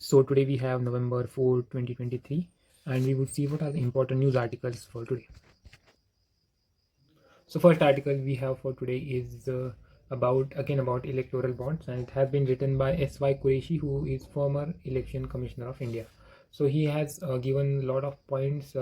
So today we have November 4, 2023, and we would see what are the important news articles for today. So first article we have for today is about electoral bonds, and it has been written by S.Y. Qureshi, who is former election commissioner of India. So he has given a lot of points.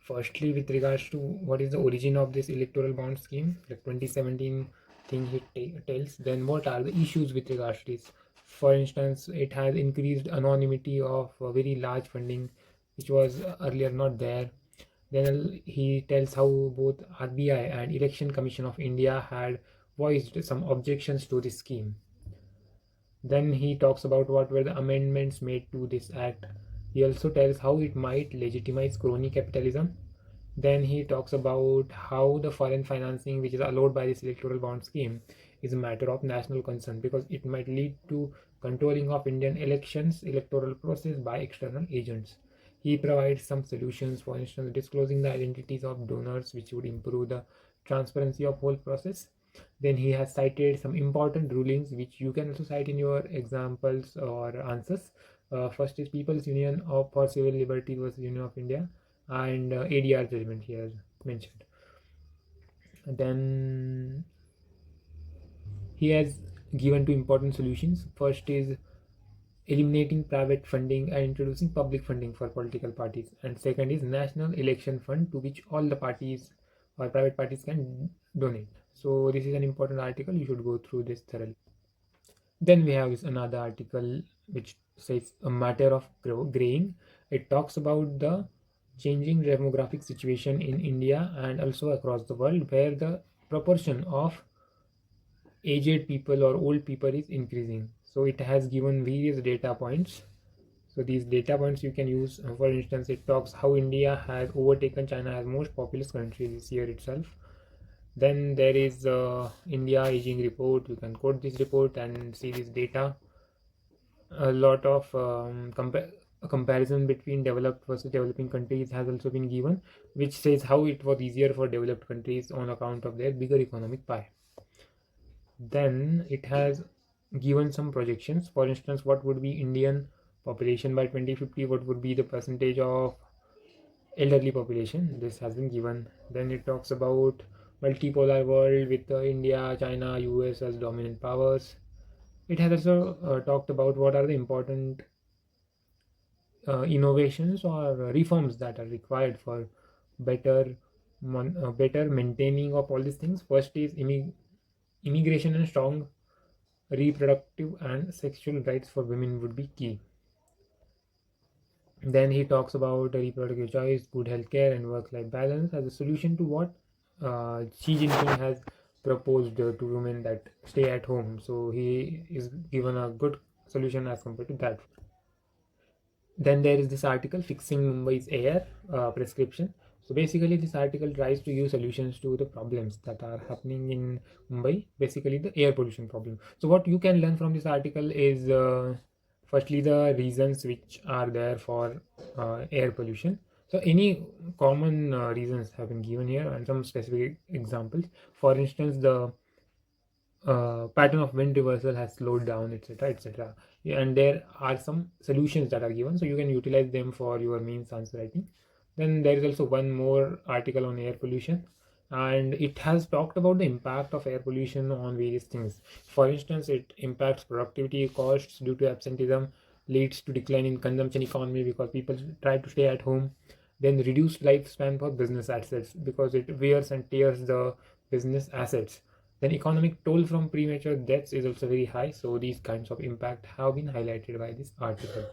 Firstly, with regards to what is the origin of this electoral bond scheme, like 2017 thing he tells. Then what are the issues with regards to this? For instance, it has increased anonymity of very large funding, which was earlier not there. Then he tells how both RBI and Election Commission of India had voiced some objections to this scheme. Then he talks about what were the amendments made to this act. He also tells how it might legitimize crony capitalism. Then he talks about how the foreign financing, which is allowed by this electoral bond scheme, is a matter of national concern because it might lead to controlling of Indian elections, electoral process by external agents. He provides some solutions, for instance, disclosing the identities of donors, which would improve the transparency of whole process. Then he has cited some important rulings, which you can also cite in your examples or answers. First is People's Union for Civil Liberties versus Union of India, and ADR judgment he has mentioned. Then he has given two important solutions. First is eliminating private funding and introducing public funding for political parties, and second is national election fund to which all the parties or private parties can donate. So this is an important article, you should go through this thoroughly. Then we have this another article which says a matter of graying. It talks about the changing demographic situation in India and also across the world, where the proportion of aged people or old people is increasing. So it has given various data points. So these data points you can use. For instance, it talks how India has overtaken China as most populous country this year itself. Then there is India aging report. You can quote this report and see this data. A lot of a comparison between developed versus developing countries has also been given, which says how it was easier for developed countries on account of their bigger economic pie. Then it has given some projections. For instance, what would be Indian population by 2050? What would be the percentage of elderly population? This has been given. Then it talks about multipolar world with India, China, US as dominant powers. It has also talked about what are the important innovations or reforms that are required for better better maintaining of all these things. First is immigration and strong reproductive and sexual rights for women would be key. Then he talks about reproductive choice, good healthcare, and work-life balance as a solution to what Xi Jinping has proposed to women that stay at home. So he is given a good solution as compared to that. Then there is this article, Fixing Mumbai's Air Prescription. So basically this article tries to give solutions to the problems that are happening in Mumbai, basically the air pollution problem. So what you can learn from this article is firstly the reasons which are there for air pollution. So any common reasons have been given here and some specific examples. For instance, the pattern of wind reversal has slowed down, etc., etc. And there are some solutions that are given, so you can utilize them for your means answer writing. Then there is also one more article on air pollution, and it has talked about the impact of air pollution on various things. For instance, it impacts productivity, costs due to absenteeism, leads to decline in consumption economy because people try to stay at home. Then reduced lifespan for business assets because it wears and tears the business assets. Then economic toll from premature deaths is also very high. So these kinds of impact have been highlighted by this article.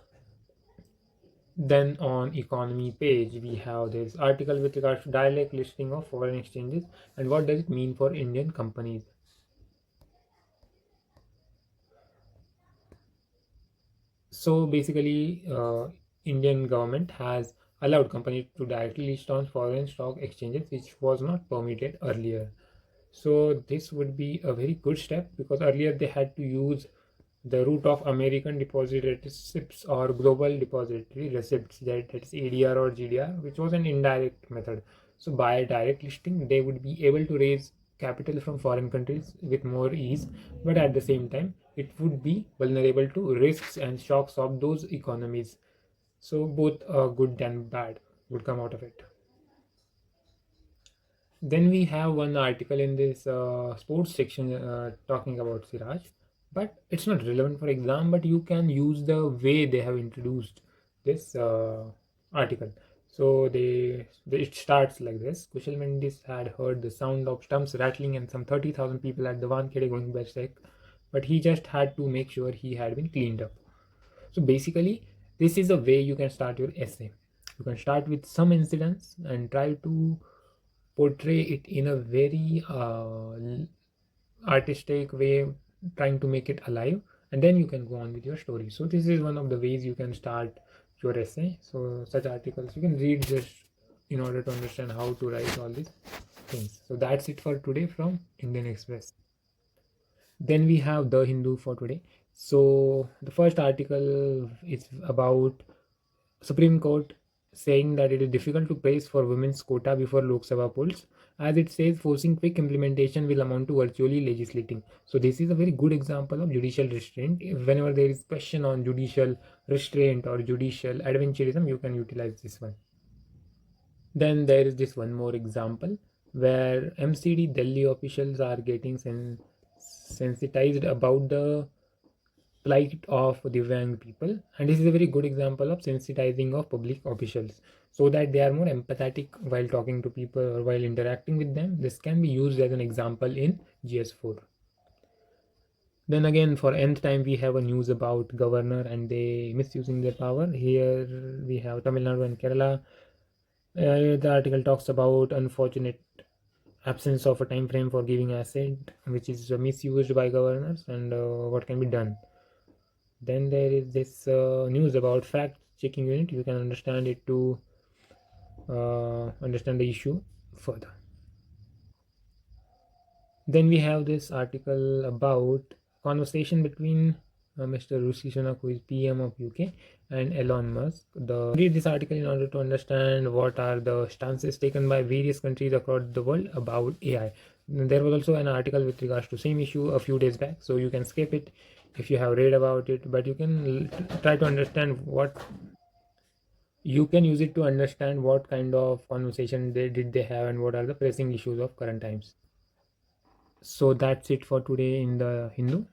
Then on economy page, we have this article with regards to direct listing of foreign exchanges and what does it mean for Indian companies. So basically, Indian government has allowed companies to directly list on foreign stock exchanges, which was not permitted earlier. So this would be a very good step because earlier they had to use the route of American depository receipts or global depository receipts, that is ADR or GDR, which was an indirect method. So by direct listing, they would be able to raise capital from foreign countries with more ease, but at the same time it would be vulnerable to risks and shocks of those economies. So both good and bad would come out of it. Then we have one article in this sports section talking about Siraj, but it's not relevant for exam. But you can use the way they have introduced this article. So it starts like this: Kushal Mendis had heard the sound of stumps rattling and some 30,000 people at the Wankhede going berserk, but he just had to make sure he had been cleaned up. So basically, this is a way you can start your essay. You can start with some incidents and try to portray it in a very artistic way, trying to make it alive, and then you can go on with your story. So this is one of the ways you can start your essay. So such articles you can read just in order to understand how to write all these things. So that's it for today from Indian Express. Then we have the Hindu for today. So the first article is about Supreme Court saying that it is difficult to praise for women's quota before Lok Sabha polls, as it says forcing quick implementation will amount to virtually legislating. So this is a very good example of judicial restraint. Whenever there is question on judicial restraint or judicial adventurism, you can utilize this one. Then there is this one more example where MCD Delhi officials are getting sensitized about the plight of Divyang people, and this is a very good example of sensitizing of public officials so that they are more empathetic while talking to people or while interacting with them. This can be used as an example in GS4. Then again, for nth time, we have a news about governor and they misusing their power. Here we have Tamil Nadu and Kerala. The article talks about unfortunate absence of a time frame for giving assent, which is misused by governors, and what can be done. Then there is this news about fact checking unit. You can understand it to understand the issue further. Then we have this article about conversation between Mr. Rishi Sunak, who is PM of UK, and Elon Musk. Read this article in order to understand what are the stances taken by various countries across the world about AI. There was also an article with regards to same issue a few days back, so you can skip it if you have read about it, but you can try to understand what you can use it to understand what kind of conversation they have and what are the pressing issues of current times. So that's it for today in the Hindu.